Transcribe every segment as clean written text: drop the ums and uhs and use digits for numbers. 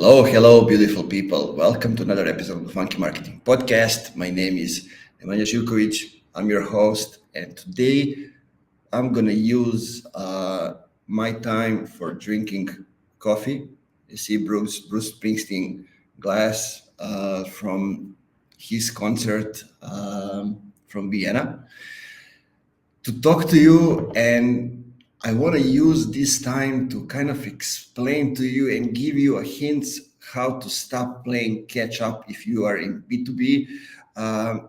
Hello, beautiful people. Welcome to another episode of the Funky Marketing Podcast. My name is Nemanja Zivkovic. I'm your host, and today I'm gonna use my time for drinking coffee. You see Bruce Springsteen glass from his concert from Vienna to talk to you, and I want to use this time to kind of explain to you and give you a hints how to stop playing catch up if you are in B2B,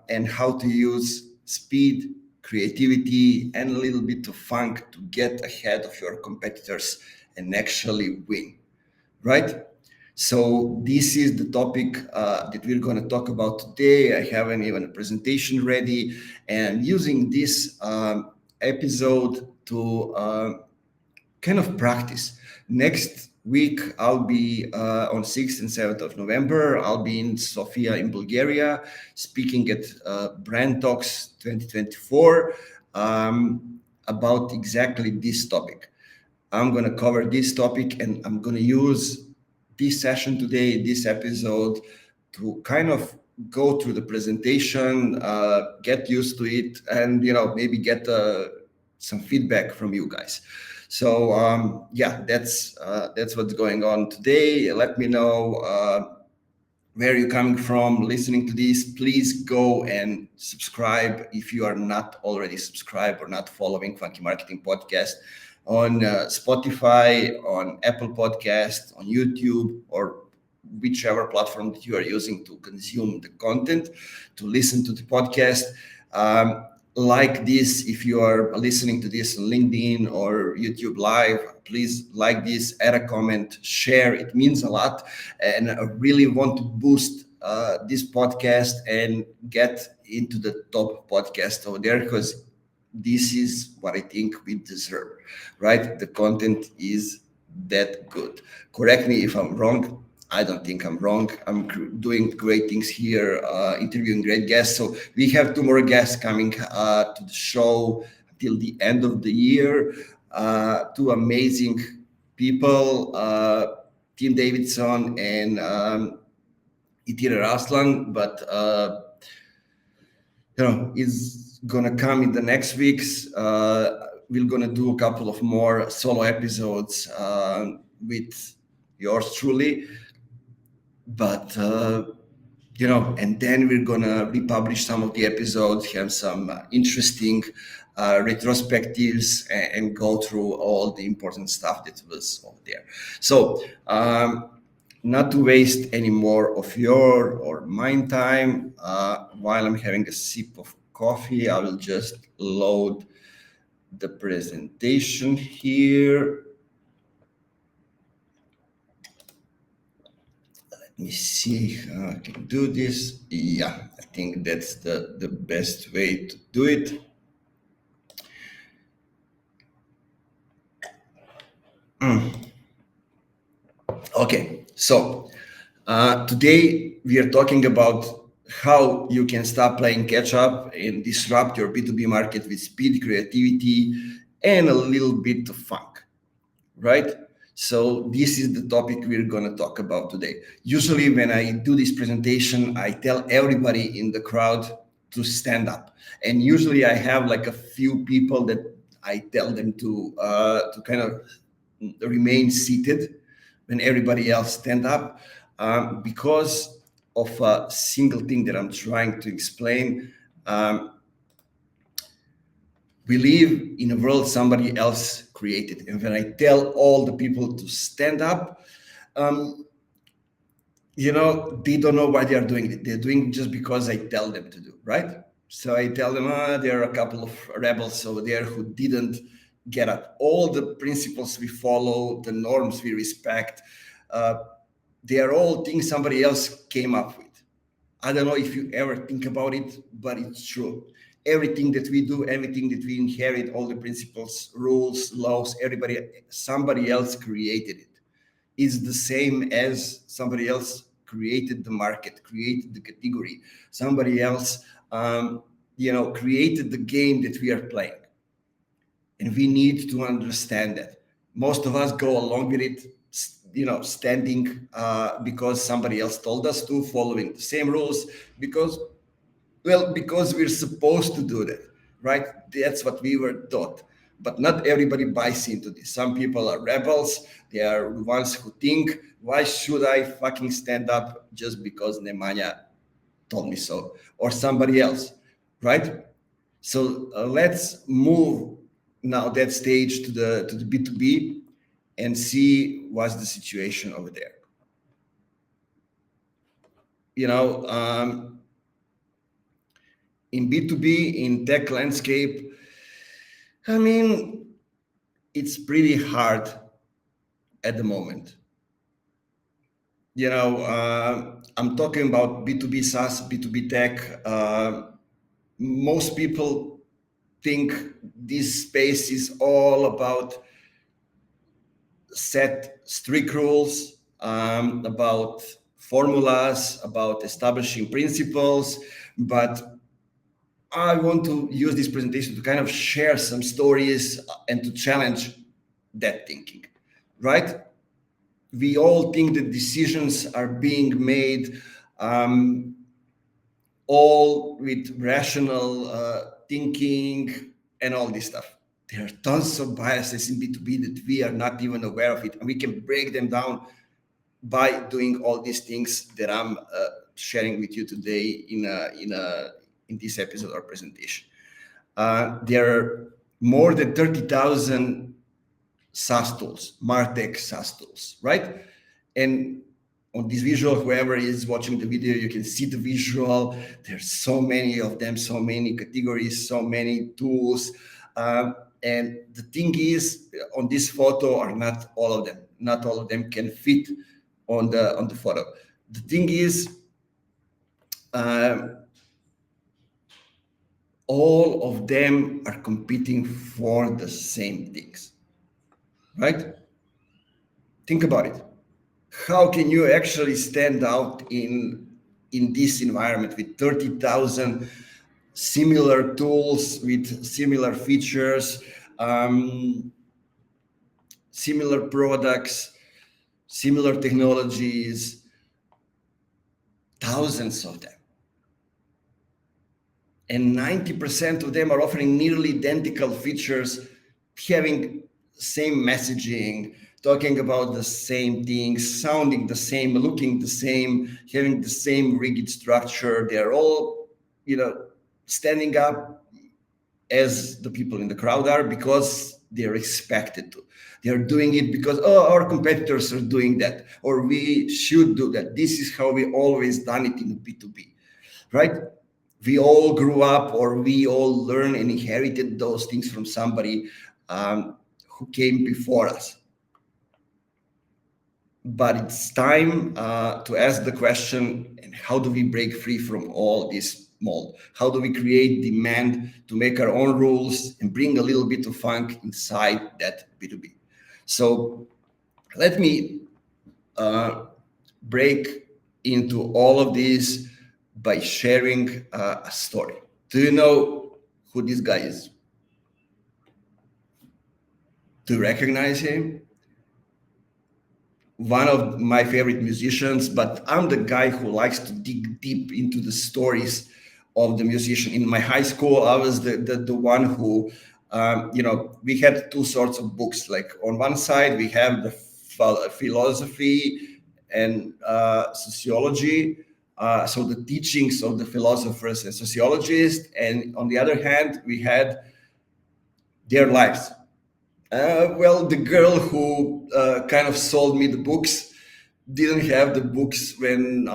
and how to use speed, creativity, and a little bit of funk to get ahead of your competitors and actually win, right? So this is the topic that we're going to talk about today. I haven't even a presentation ready, and using this episode to kind of practice. Next week, I'll be on 6th and 7th of November. I'll be in Sofia in Bulgaria, speaking at Brand Talks 2024 about exactly this topic. I'm going to cover this topic, and I'm going to use this session today, this episode, to kind of go through the presentation, get used to it, and maybe get some feedback from you guys. So that's what's going on today. Let me know where you're coming from, listening to this. Please go and subscribe if you are not already subscribed or not following Funky Marketing Podcast on Spotify, on Apple Podcast, on YouTube, or whichever platform that you are using to consume the content, to listen to the podcast. Like this, if you are listening to this on LinkedIn or YouTube Live, please like this, add a comment, share. It means a lot. And I really want to boost this podcast and get into the top podcast over there, because this is what I think we deserve, right? The content is that good. Correct me if I'm wrong. I don't think I'm wrong. I'm doing great things here, interviewing great guests. So we have 2 more guests coming to the show till the end of the year. 2 amazing people, Tim Davidson and Itira Raslan, but is gonna come in the next weeks. We're gonna do a couple of more solo episodes with yours truly, but and then we're gonna republish some of the episodes, have some interesting retrospectives, and go through all the important stuff that was over there. So not to waste any more of your or mine time, while I'm having a sip of coffee, I will just load the presentation here. Let me see how I can do this. Yeah, I think that's the best way to do it. Okay, so today we are talking about how you can stop playing catch up and disrupt your B2B market with speed, creativity, and a little bit of funk, right? So this is the topic we're going to talk about today. Usually when I do this presentation, I tell everybody in the crowd to stand up. And usually I have like a few people that I tell them to kind of remain seated when everybody else stand up, because of a single thing that I'm trying to explain. We live in a world somebody else created. And when I tell all the people to stand up, they don't know why they are doing it. They're doing it just because I tell them to do, right? So I tell them, there are a couple of rebels over there who didn't get up. All the principles we follow, the norms we respect, they are all things somebody else came up with. I don't know if you ever think about it, but it's true. Everything that we do, everything that we inherit, all the principles, rules, laws, somebody else created it. It's the same as somebody else created the market, created the category. Somebody else, created the game that we are playing. And we need to understand that. Most of us go along with it, standing because somebody else told us to, following the same rules, because we're supposed to do that, right? That's what we were taught. But not everybody buys into this. Some people are rebels. They are the ones who think, why should I fucking stand up just because Nemanja told me so, or somebody else, right? So let's move now that stage to the B2B and see what's the situation over there. In B2B, in tech landscape, I mean, it's pretty hard at the moment. I'm talking about B2B SaaS, B2B tech. Most people think this space is all about set strict rules, about formulas, about establishing principles. But I want to use this presentation to kind of share some stories and to challenge that thinking, right? We all think that decisions are being made all with rational thinking and all this stuff. There are tons of biases in B2B that we are not even aware of it, and we can break them down by doing all these things that I'm sharing with you today in this episode or presentation. There are more than 30,000 SaaS tools, MarTech SaaS tools, right? And on this visual, whoever is watching the video, you can see the visual. There's so many of them, so many categories, so many tools. And the thing is, on this photo are not all of them. Not all of them can fit on the photo. The thing is, all of them are competing for the same things, right? Think about it. How can you actually stand out in this environment with 30,000 similar tools with similar features, similar products, similar technologies, thousands of them? And 90% of them are offering nearly identical features, having same messaging, talking about the same things, sounding the same, looking the same, having the same rigid structure. They're all, standing up as the people in the crowd are because they're expected to. They're doing it because, our competitors are doing that, or we should do that. This is how we always done it in B2B, right? We all grew up, or we all learned and inherited those things from somebody who came before us. But it's time to ask the question, and how do we break free from all this mold? How do we create demand to make our own rules and bring a little bit of funk inside that B2B? So let me break into all of this by sharing a story. Do you know who this guy is? Do you recognize him? One of my favorite musicians, but I'm the guy who likes to dig deep into the stories of the musician. In my high school, I was the one who, we had two sorts of books. Like on one side, we have the philosophy and sociology, so the teachings of the philosophers and sociologists, and on the other hand, we had their lives. The girl who kind of sold me the books didn't have the books when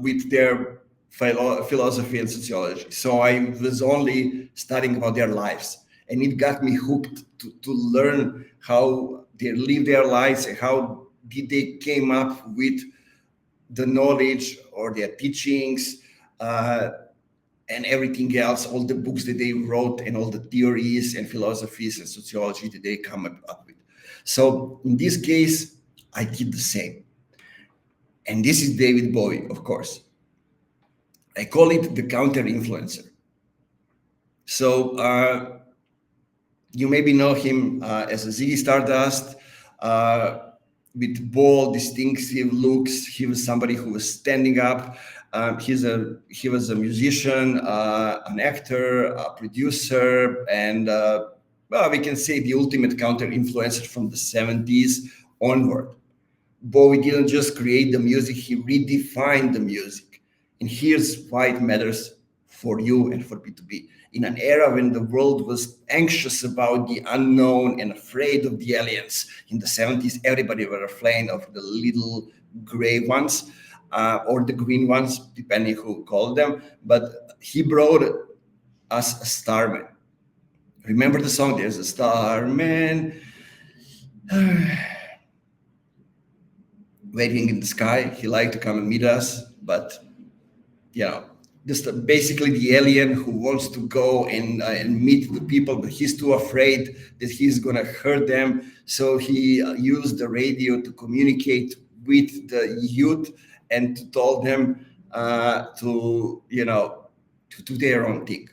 with their philosophy and sociology. So I was only studying about their lives, and it got me hooked to learn how they live their lives and how did they came up with the knowledge or their teachings and everything else, all the books that they wrote and all the theories and philosophies and sociology that they come up with. So in this case, I did the same. And this is David Bowie, of course. I call it the counter-influencer. So you maybe know him as a Ziggy Stardust. with bold, distinctive looks. He was somebody who was standing up. He was a musician, an actor, a producer, and well, we can say the ultimate counter influencer from the 70s onward. Bowie didn't just create the music, he redefined the music. And here's why it matters for you and for B2B. In an era when the world was anxious about the unknown and afraid of the aliens, in the 70s, everybody were afraid of the little gray ones or the green ones, depending who called them. But he brought us a starman. Remember the song, There's a Starman waiting in the sky. He liked to come and meet us, but just basically the alien who wants to go and meet the people, but he's too afraid that he's gonna hurt them. So he used the radio to communicate with the youth and to tell them to do their own thing.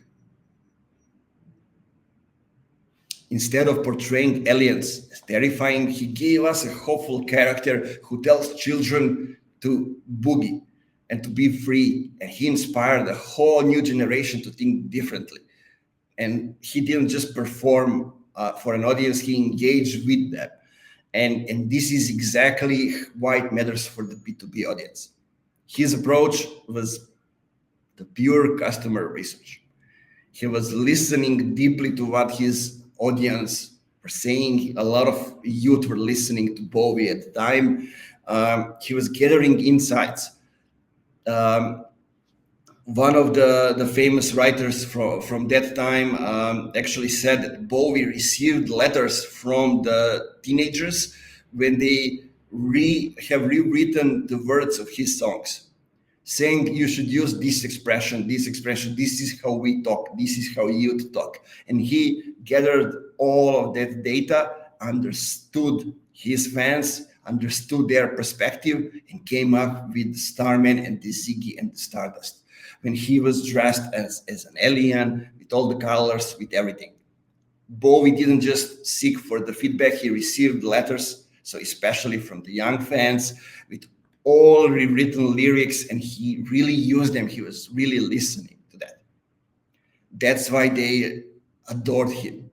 Instead of portraying aliens as terrifying, he gave us a hopeful character who tells children to boogie and to be free. And he inspired a whole new generation to think differently. And he didn't just perform for an audience, he engaged with them. And this is exactly why it matters for the B2B audience. His approach was the pure customer research. He was listening deeply to what his audience were saying. A lot of youth were listening to Bowie at the time. He was gathering insights. One of the famous writers from that time actually said that Bowie received letters from the teenagers when they have rewritten the words of his songs, saying you should use this expression, this is how we talk, this is how youth talk. And he gathered all of that data, understood his fans, understood their perspective, and came up with the Starman and the Ziggy and the Stardust. When he was dressed as an alien, with all the colors, with everything. Bowie didn't just seek for the feedback, he received letters, so especially from the young fans, with all rewritten lyrics, and he really used them. He was really listening to that. That's why they adored him.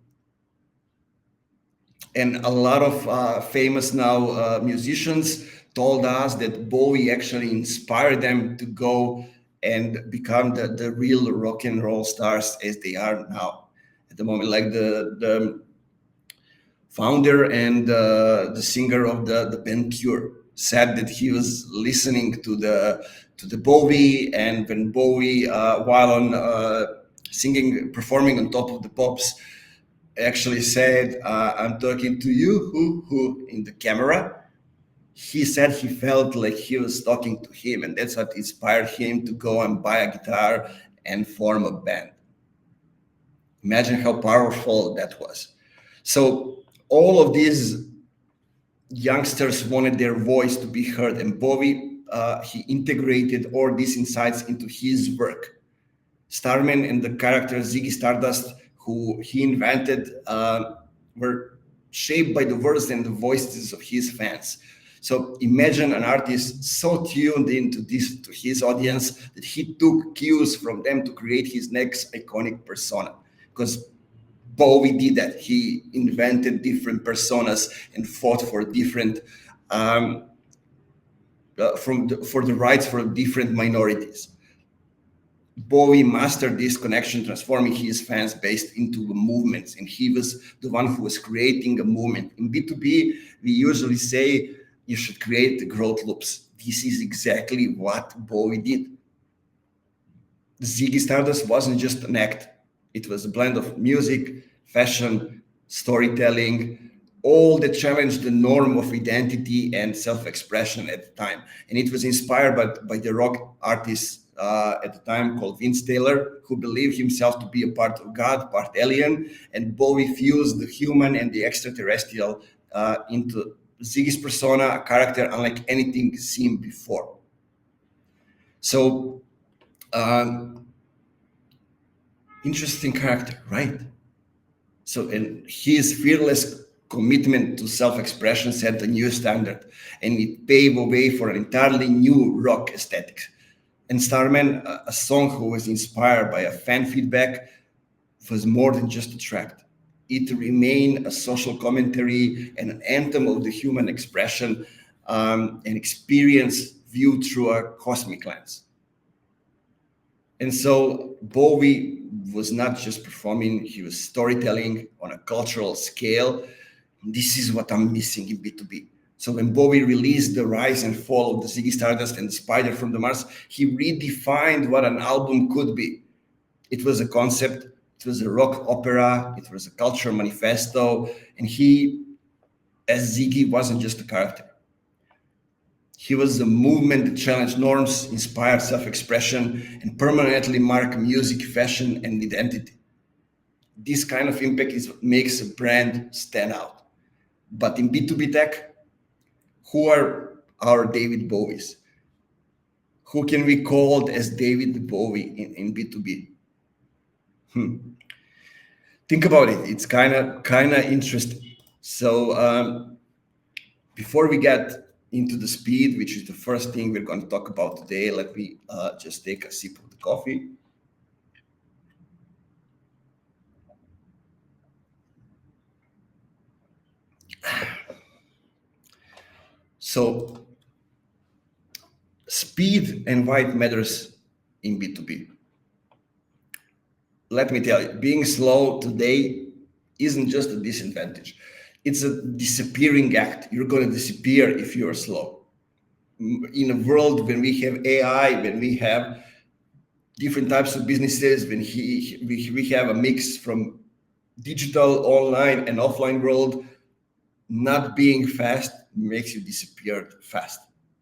And a lot of famous now musicians told us that Bowie actually inspired them to go and become the real rock and roll stars as they are now at the moment. Like the founder and the singer of the band Cure said that he was listening to the Bowie, and when Bowie, while on performing on Top of the Pops, actually said, "I'm talking to you, who," in the camera. He said he felt like he was talking to him, and that's what inspired him to go and buy a guitar and form a band. Imagine how powerful that was. So all of these youngsters wanted their voice to be heard, and Bowie, he integrated all these insights into his work. Starman and the character Ziggy Stardust, who he invented, were shaped by the words and the voices of his fans. So imagine an artist so tuned into to his audience that he took cues from them to create his next iconic persona. Because Bowie did that. He invented different personas and fought for different for the rights for different minorities. Bowie mastered this connection, transforming his fans based into movements, and he was the one who was creating a movement. In B2B, we usually say you should create the growth loops. This is exactly what Bowie did. Ziggy Stardust wasn't just an act. It was a blend of music, fashion, storytelling, all that challenged the norm of identity and self-expression at the time. And it was inspired by the rock artists at the time called Vince Taylor, who believed himself to be a part of God, part alien. And Bowie fused the human and the extraterrestrial into Ziggy's persona, a character unlike anything seen before. So, interesting character, right? So, and his fearless commitment to self-expression set a new standard, and it paved the way for an entirely new rock aesthetic. And Starman, a song who was inspired by a fan feedback, was more than just a track. It remained a social commentary and an anthem of the human expression, an experience viewed through a cosmic lens. And so Bowie was not just performing, he was storytelling on a cultural scale. This is what I'm missing in B2B. So when Bowie released The Rise and Fall of the Ziggy Stardust and the Spider from the Mars, he redefined what an album could be. It was a concept, it was a rock opera, it was a cultural manifesto, and he, as Ziggy, wasn't just a character. He was a movement that challenged norms, inspired self-expression, and permanently marked music, fashion, and identity. This kind of impact is what makes a brand stand out. But in B2B tech, who are our David Bowies? Who can we call as David Bowie in B2B? Think about it. It's kind of interesting. So before we get into the speed, which is the first thing we're going to talk about today, let me just take a sip of the coffee. So speed and why it matters in B2B. Let me tell you, being slow today isn't just a disadvantage. It's a disappearing act. You're going to disappear if you're slow. In a world when we have AI, when we have different types of businesses, when we have a mix from digital, online, and offline world, not being fast makes you disappear fast.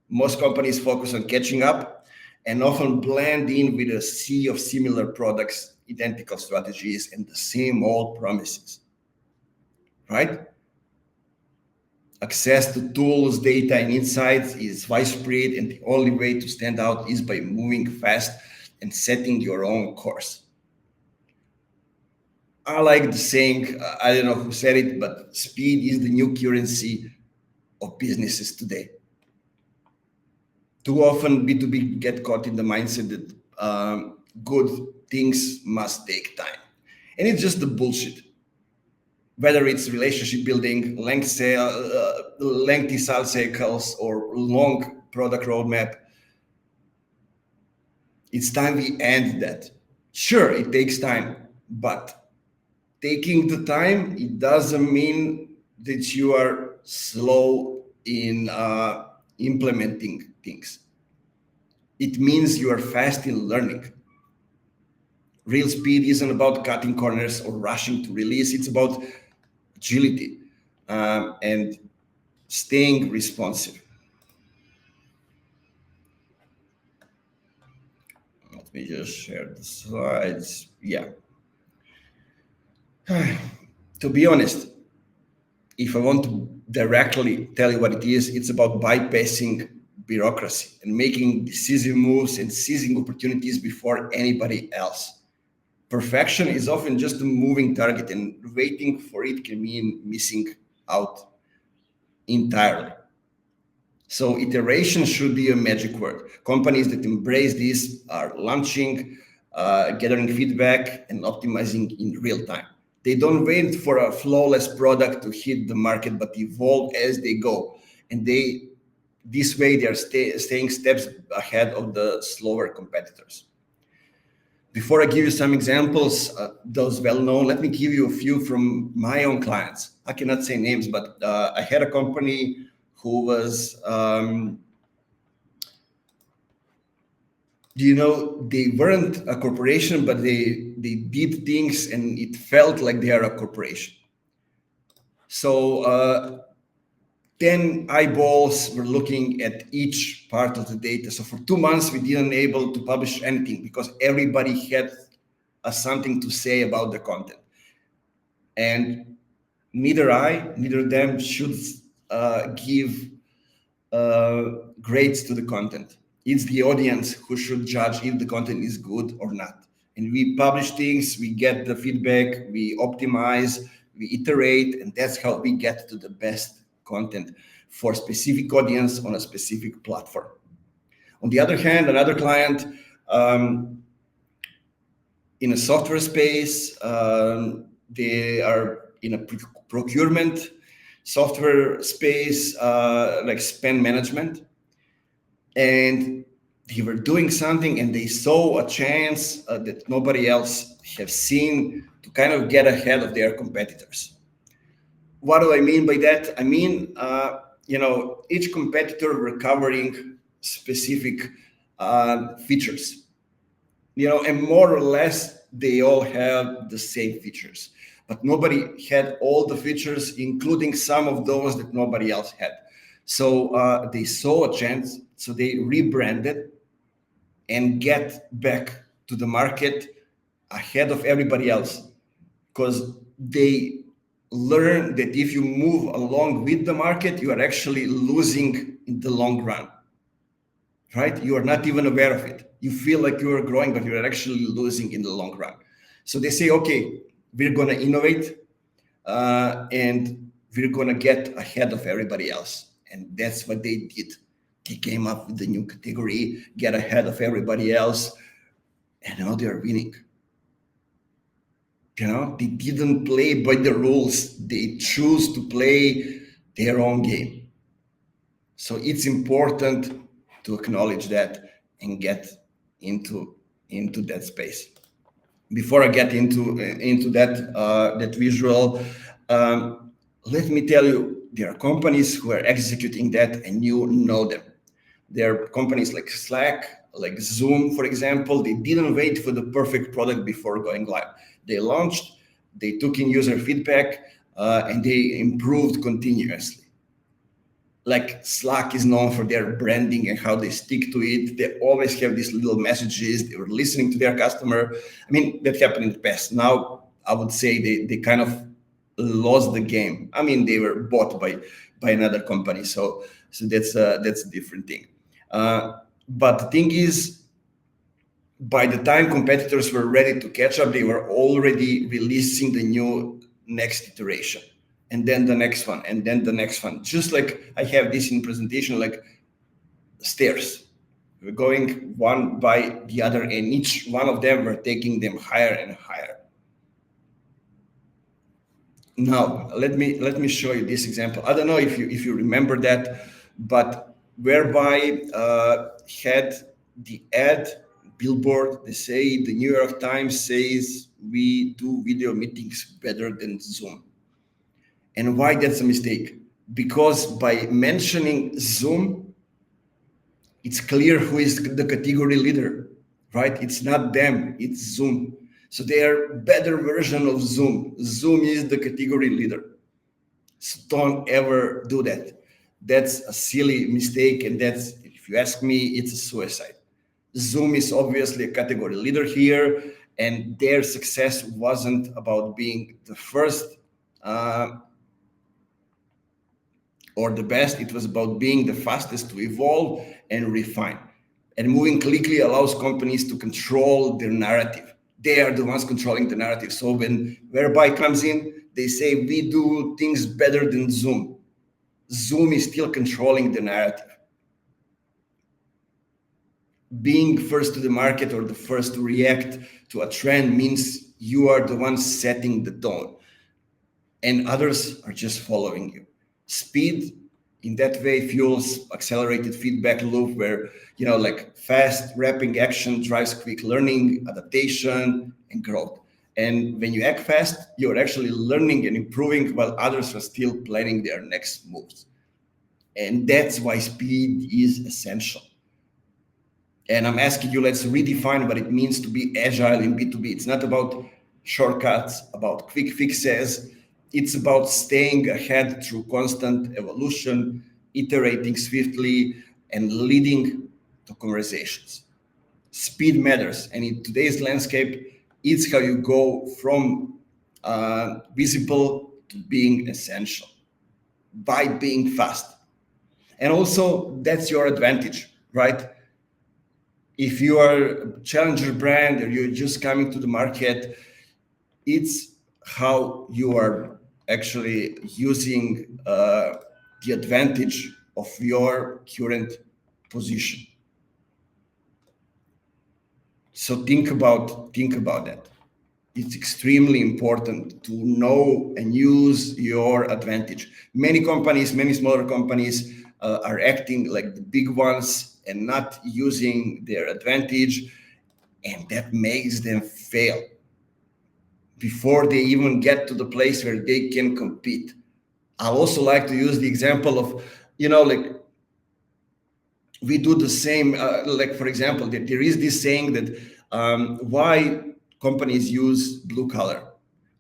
Most companies focus on catching up and often blend in with a sea of similar products, identical strategies, and the same old promises, right? Access to tools, data, and insights is widespread, and the only way to stand out is by moving fast and setting your own course. I like the saying, I don't know who said it, but speed is the new currency of businesses today. Too often B2B get caught in the mindset that good things must take time. And it's just the bullshit. Whether it's relationship building, lengthy sales cycles, or long product roadmap, it's time we end that. Sure, it takes time, but taking the time, it doesn't mean that you are slow in implementing things. It means you are fast in learning. Real speed isn't about cutting corners or rushing to release. It's about agility and staying responsive. Let me just share the slides. Yeah. To be honest, if I want to directly tell you what it is, it's about bypassing bureaucracy and making decisive moves and seizing opportunities before anybody else. Perfection is often just a moving target, and waiting for it can mean missing out entirely. So iteration should be a magic word. Companies that embrace this are launching, gathering feedback, and optimizing in real time. They don't wait for a flawless product to hit the market, but evolve as they go. And this way they are staying steps ahead of the slower competitors. Before I give you some examples, those well-known, let me give you a few from my own clients. I cannot say names, but I had a company who was, they weren't a corporation, but they did things and it felt like they are a corporation. So 10 eyeballs were looking at each part of the data. So for 2 months, we didn't able to publish anything because everybody had something to say about the content. And neither them should give grades to the content. It's the audience who should judge if the content is good or not. And we publish things, we get the feedback, we optimize, we iterate, and that's how we get to the best content for specific audience on a specific platform. On the other hand, another client in a software space, they are in a procurement software space, like spend management, and they were doing something and they saw a chance that nobody else have seen to kind of get ahead of their competitors. What do I mean by that? I mean, each competitor were covering specific features, and more or less they all have the same features, but nobody had all the features, including some of those that nobody else had. So they saw a chance, so they rebranded and get back to the market ahead of everybody else, because they learn that if you move along with the market, you are actually losing in the long run, right? You are not even aware of it. You feel like you are growing, but you are actually losing in the long run. So they say, okay, we're going to innovate and we're going to get ahead of everybody else. And that's what they did. They came up with the new category, get ahead of everybody else, and now they're winning. They didn't play by the rules. They choose to play their own game. So it's important to acknowledge that and get into that space. Before I get into that visual, let me tell you, there are companies who are executing that, and you know them. There are companies like Slack, like Zoom, for example. They didn't wait for the perfect product before going live. They launched, they took in user feedback, and they improved continuously. Like Slack is known for their branding and how they stick to it. They always have these little messages. They were listening to their customer. I mean, that happened in the past. Now, I would say they kind of lost the game. I mean, they were bought by another company. So that's a different thing. But the thing is, by the time competitors were ready to catch up, they were already releasing the new next iteration, and then the next one, and then the next one. Just like I have this in presentation, like stairs. We're going one by the other, and each one of them, we're taking them higher and higher. Now, let me show you this example. I don't know if you remember that, but whereby had the ad billboard, they say the New York Times says we do video meetings better than Zoom. And why that's a mistake? Because by mentioning Zoom, it's clear who is the category leader, right? It's not them, it's Zoom. So they are better version of Zoom. Zoom is the category leader. So don't ever do that. That's a silly mistake, and that's, if you ask me, it's a suicide. Zoom is obviously a category leader here, and their success wasn't about being the first or the best. It was about being the fastest to evolve and refine. And moving quickly allows companies to control their narrative. They are the ones controlling the narrative. So when Whereby comes in, they say we do things better than Zoom. Zoom is still controlling the narrative. Being first to the market or the first to react to a trend means you are the one setting the tone, and others are just following you. Speed in that way fuels accelerated feedback loop where, like fast rapid action drives quick learning, adaptation, and growth. And when you act fast, you're actually learning and improving while others are still planning their next moves. And that's why speed is essential. And I'm asking you, let's redefine what it means to be agile in B2B. It's not about shortcuts, about quick fixes. It's about staying ahead through constant evolution, iterating swiftly, and leading to conversations. Speed matters. And in today's landscape, it's how you go from visible to being essential by being fast. And also, that's your advantage, right? If you are a challenger brand or you're just coming to the market, it's how you are actually using the advantage of your current position. So think about that. It's extremely important to know and use your advantage. Many companies, many smaller companies are acting like the big ones and not using their advantage, and that makes them fail before they even get to the place where they can compete. I also like to use the example of, like we do the same, like for example, there is this saying that why companies use blue collar?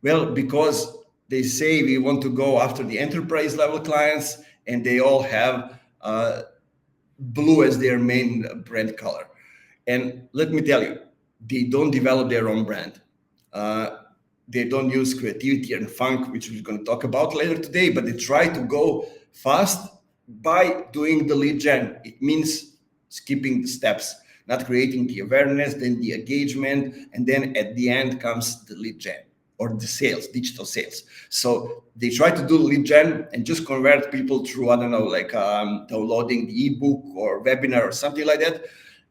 Well, because they say we want to go after the enterprise level clients and they all have blue as their main brand color. And let me tell you, they don't develop their own brand. They don't use creativity and funk, which we're going to talk about later today, but they try to go fast by doing the lead gen. It means skipping the steps, not creating the awareness, then the engagement, and then at the end comes the lead gen or the sales, digital sales. So they try to do lead gen and just convert people through, I don't know, like downloading the ebook or webinar or something like that.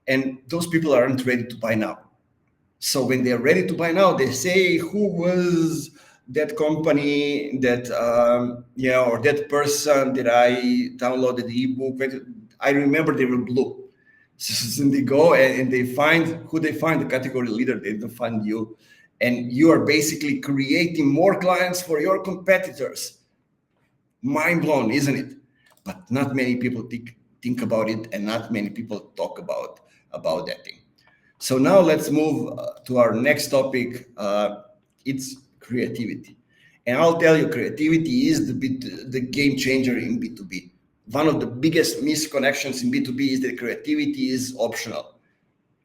And those people aren't ready to buy now. So when they're ready to buy now, they say, who was that company that, or that person that I downloaded the ebook? I remember they were blue. So they go and they find who they find, the category leader, they don't find you. And you are basically creating more clients for your competitors. Mind blown, isn't it? But not many people think about it, and not many people talk about that thing. So now let's move to our next topic. It's creativity. And I'll tell you, creativity is the game changer in B2B. One of the biggest misconnections in B2B is that creativity is optional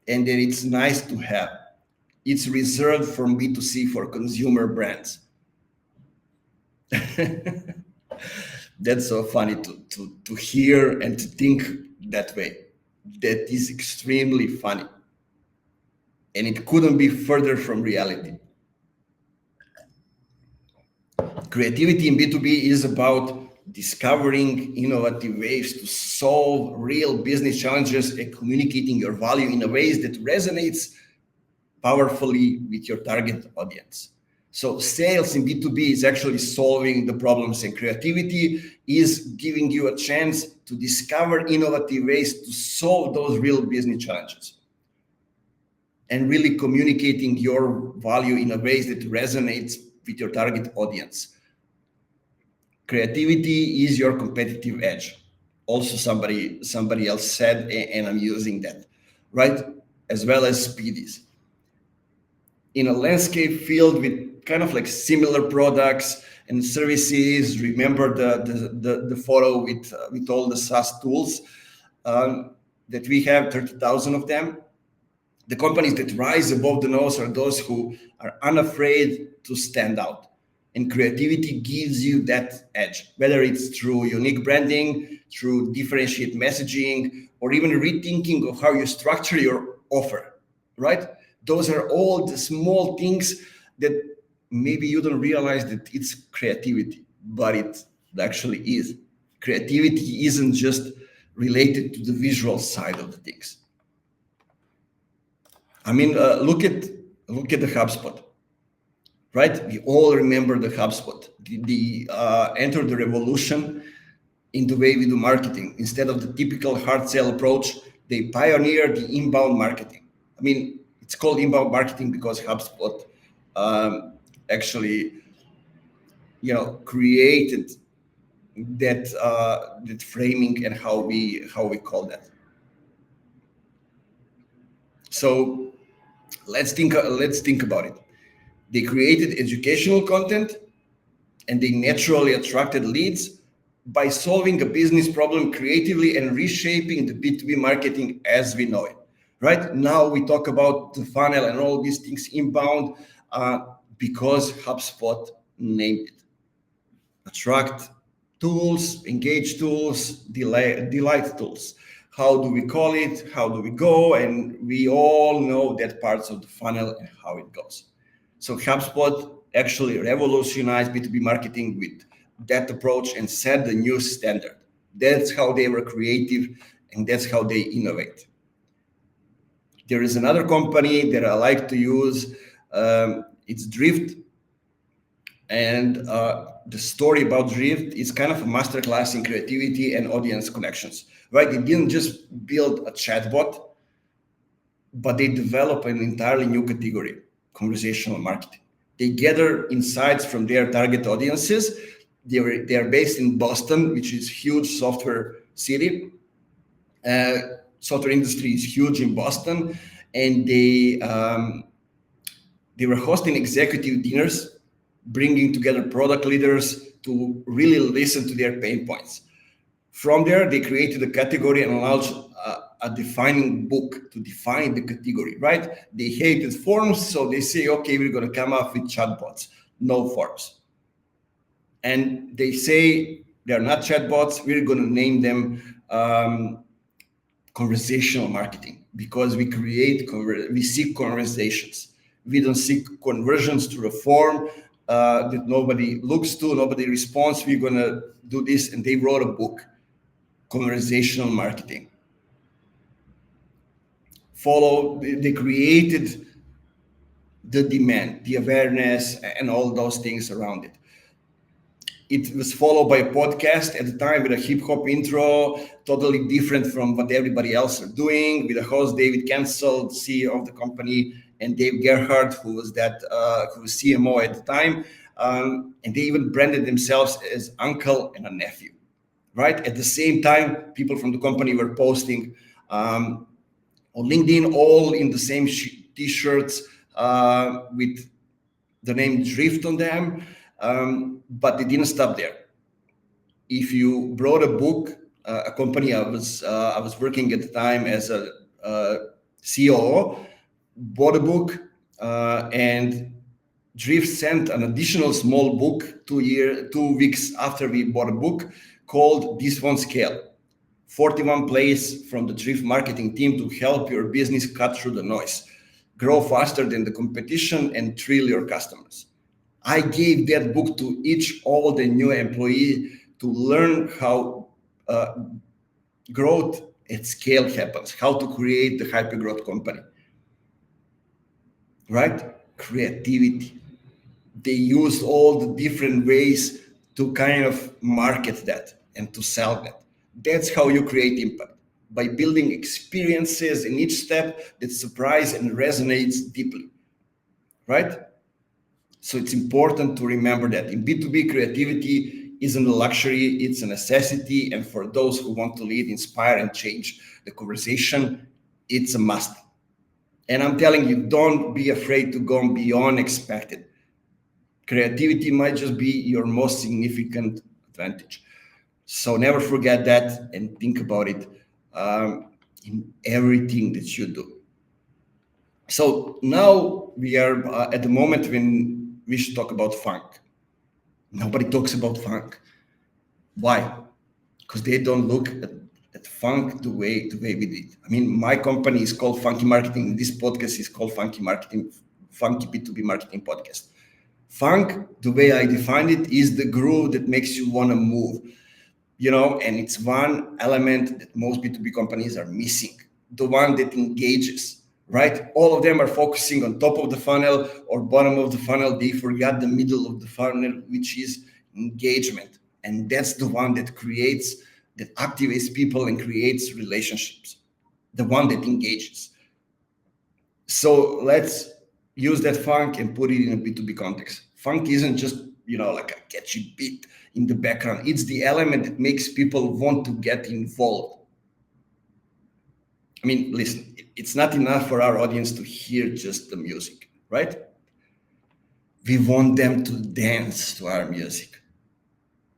and that it's nice to have. It's reserved from B2C for consumer brands. That's so funny to hear and to think that way. That is extremely funny. And it couldn't be further from reality. Creativity in B2B is about discovering innovative ways to solve real business challenges and communicating your value in a ways that resonates powerfully with your target audience. So sales in B2B is actually solving the problems, and creativity is giving you a chance to discover innovative ways to solve those real business challenges and really communicating your value in a ways that resonates with your target audience. Creativity is your competitive edge. Also, somebody else said, and I'm using that, right? As well as speed is. In a landscape filled with kind of like similar products and services, remember the photo with all the SaaS tools that we have, 30,000 of them. The companies that rise above the nose are those who are unafraid to stand out. And creativity gives you that edge, whether it's through unique branding, through differentiate messaging, or even rethinking of how you structure your offer, right? Those are all the small things that maybe you don't realize that it's creativity, but it actually is. Creativity isn't just related to the visual side of the things. I mean, look at the HubSpot, right? We all remember the HubSpot. They entered the revolution in the way we do marketing. Instead of the typical hard sell approach, they pioneered the inbound marketing. I mean, it's called inbound marketing because HubSpot actually, created that framing and how we call that. So let's think about it. They created educational content and they naturally attracted leads by solving a business problem creatively and reshaping the B2B marketing as we know it. Right now, we talk about the funnel and all these things inbound because HubSpot named it. Attract tools, engage tools, delight tools. How do we call it? How do we go? And we all know that parts of the funnel and how it goes. So HubSpot actually revolutionized B2B marketing with that approach and set the new standard. That's how they were creative, and that's how they innovate. There is another company that I like to use. It's Drift. And the story about Drift is kind of a masterclass in creativity and audience connections, right? They didn't just build a chatbot, but they develop an entirely new category, conversational marketing. They gather insights from their target audiences. They are based in Boston, which is huge software city. Software industry is huge in Boston, and they were hosting executive dinners, bringing together product leaders to really listen to their pain points. From there, they created a category and launched a defining book to define the category, right? They hated forms, so they say, okay, we're going to come up with chatbots, no forms. And they say they're not chatbots, we're going to name them conversational marketing, because we seek conversations. We don't seek conversions through a form that nobody looks to, nobody responds. We're going to do this. And they wrote a book, Conversational Marketing. They created the demand, the awareness, and all those things around it. It was followed by a podcast at the time with a hip hop intro, totally different from what everybody else are doing, with a host, David Cancel, CEO of the company, and Dave Gerhardt, who was CMO at the time. And they even branded themselves as uncle and a nephew, right? At the same time, people from the company were posting on LinkedIn, all in the same t-shirts with the name Drift on them. But they didn't stop there. If you brought a book, a company I was working at the time as a COO, bought a book, and Drift sent an additional small book 2 weeks after we bought a book called This Won't Scale. 41 plays from the Drift marketing team to help your business cut through the noise, grow faster than the competition, and thrill your customers. I gave that book to all the new employee to learn how growth at scale happens, how to create the hyper-growth company, right? Creativity. They used all the different ways to kind of market that and to sell that. That's how you create impact, by building experiences in each step that surprise and resonates deeply, right? So it's important to remember that in B2B, creativity isn't a luxury, it's a necessity. And for those who want to lead, inspire, and change the conversation, it's a must. And I'm telling you, don't be afraid to go beyond expected. Creativity might just be your most significant advantage. So never forget that and think about it in everything that you do. So now we are at the moment when we should talk about funk. Nobody talks about funk. Why? Because they don't look at funk the way we did. I mean, my company is called Funky Marketing. This podcast is called Funky Marketing, Funky B2B Marketing Podcast. Funk, the way I define it, is the groove that makes you want to move, and it's one element that most B2B companies are missing, the one that engages, right? All of them are focusing on top of the funnel or bottom of the funnel. They forgot the middle of the funnel, which is engagement. And that's the one that activates people and creates relationships, the one that engages. So let's use that funk and put it in a B2B context. Funk isn't just, like a catchy beat in the background. It's the element that makes people want to get involved. I mean, listen, it's not enough for our audience to hear just the music, right? We want them to dance to our music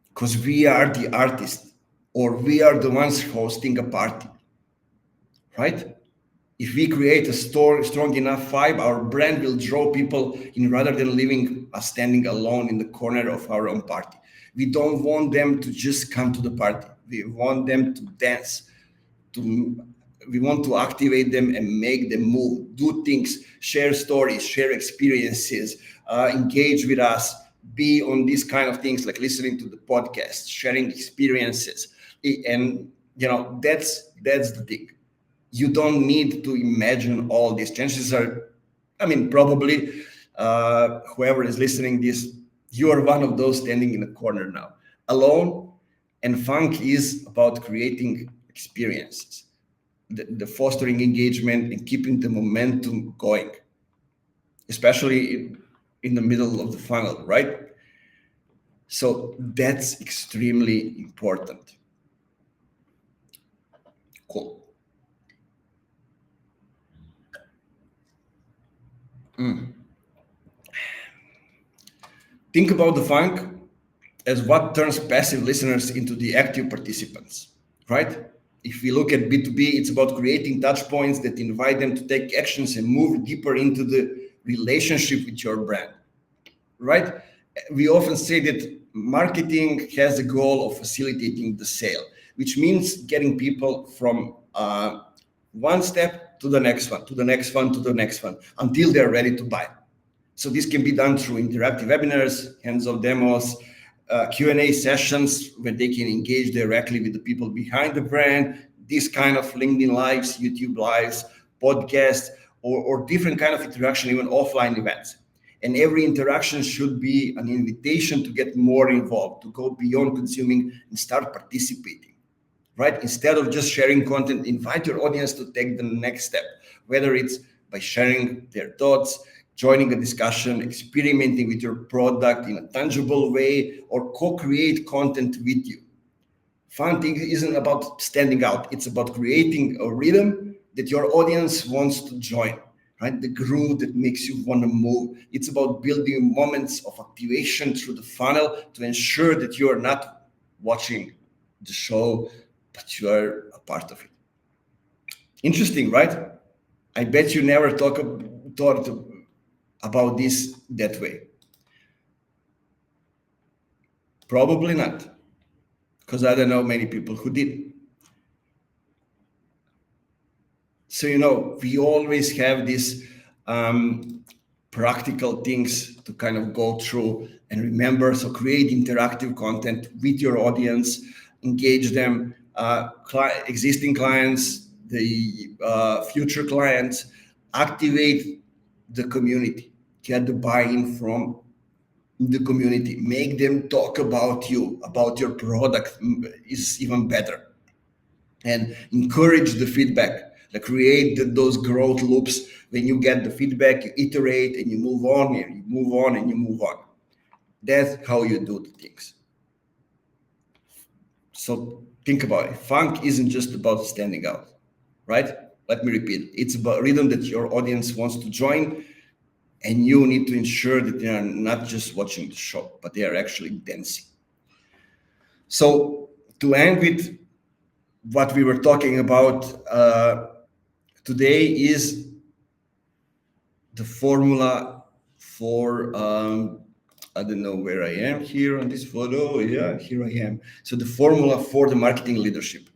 because we are the artist, or we are the ones hosting a party, right? If we create a strong enough vibe, our brand will draw people in rather than standing alone in the corner of our own party. We don't want them to just come to the party. We want them to dance. We want to activate them and make them move, do things, share stories, share experiences, engage with us, be on these kind of things like listening to the podcast, sharing experiences, and that's the thing. You don't need to imagine all these chances are. I mean, probably whoever is listening this, you are one of those standing in the corner now, alone. And funk is about creating experiences, the fostering engagement and keeping the momentum going, especially in the middle of the funnel, right? So that's extremely important. Cool. Think about the funk as what turns passive listeners into the active participants, right? If we look at B2B, it's about creating touch points that invite them to take actions and move deeper into the relationship with your brand, right? We often say that marketing has a goal of facilitating the sale, which means getting people from one step to the next one, to the next one, to the next one, until they're ready to buy. So this can be done through interactive webinars, hands-on demos, Q&A sessions where they can engage directly with the people behind the brand, this kind of LinkedIn lives, YouTube lives, podcasts, or different kind of interaction, even offline events. And every interaction should be an invitation to get more involved, to go beyond consuming and start participating, right? Instead of just sharing content, invite your audience to take the next step, whether it's by sharing their thoughts, joining a discussion, experimenting with your product in a tangible way, or co-create content with you. Fun thing isn't about standing out. It's about creating a rhythm that your audience wants to join, right? The groove that makes you want to move. It's about building moments of activation through the funnel to ensure that you are not watching the show, but you are a part of it. Interesting, right? I bet you never thought about this that way. Probably not, because I don't know many people who did. So, we always have these practical things to kind of go through and remember. So create interactive content with your audience, engage them, existing clients, the future clients, activate the community, get the buy-in from the community, make them talk about you, about your product is even better, and encourage the feedback, like create those growth loops. When you get the feedback, you iterate and you move on and you move on and you move on. That's how you do the things. So think about it. Funk isn't just about standing out, right? Let me repeat. It's about rhythm that your audience wants to join, and you need to ensure that they are not just watching the show, but they are actually dancing. So to end with what we were talking about today is the formula for, I don't know where I am here on this photo. Yeah, here I am. So the formula for the marketing leadership.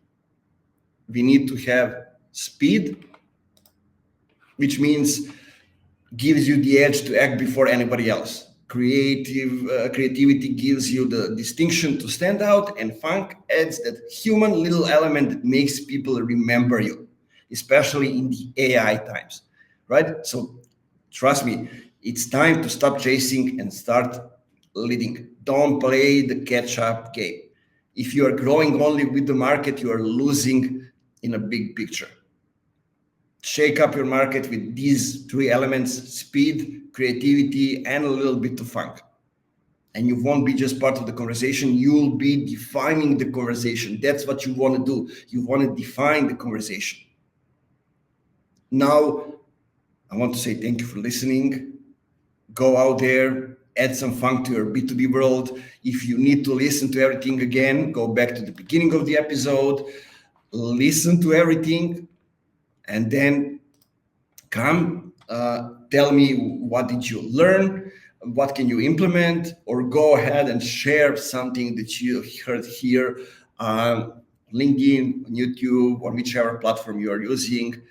We need to have speed, which means gives you the edge to act before anybody else. Creativity gives you the distinction to stand out, and funk adds that human little element that makes people remember you, especially in the AI times, right? So trust me, it's time to stop chasing and start leading. Don't play the catch-up game. If you are growing only with the market, you are losing in a big picture. Shake up your market with these three elements: speed, creativity, and a little bit of funk. And you won't be just part of the conversation, you'll be defining the conversation. That's what you want to do. You want to define the conversation. Now, I want to say thank you for listening. Go out there, add some funk to your B2B world. If you need to listen to everything again, go back to the beginning of the episode, listen to everything, and then come tell me, what did you learn, what can you implement, or go ahead and share something that you heard here on LinkedIn, on YouTube, or whichever platform you are using.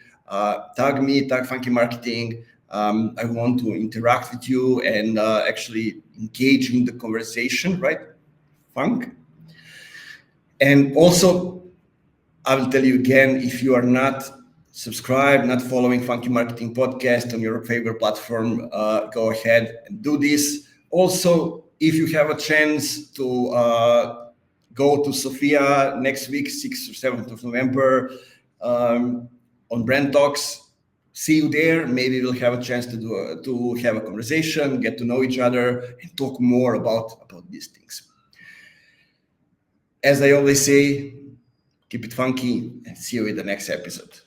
Tag me, tag Funky Marketing, I want to interact with you and actually engage in the conversation, right? Funk. And also, I will tell you again, if you are not subscribed, not following Funky Marketing Podcast on your favorite platform, go ahead and do this. Also, if you have a chance to go to Sofia next week, 6th or 7th of November, on Brand Talks, see you there. Maybe we'll have a chance to have a conversation, get to know each other, and talk more about these things. As I always say, keep it funky and see you in the next episode.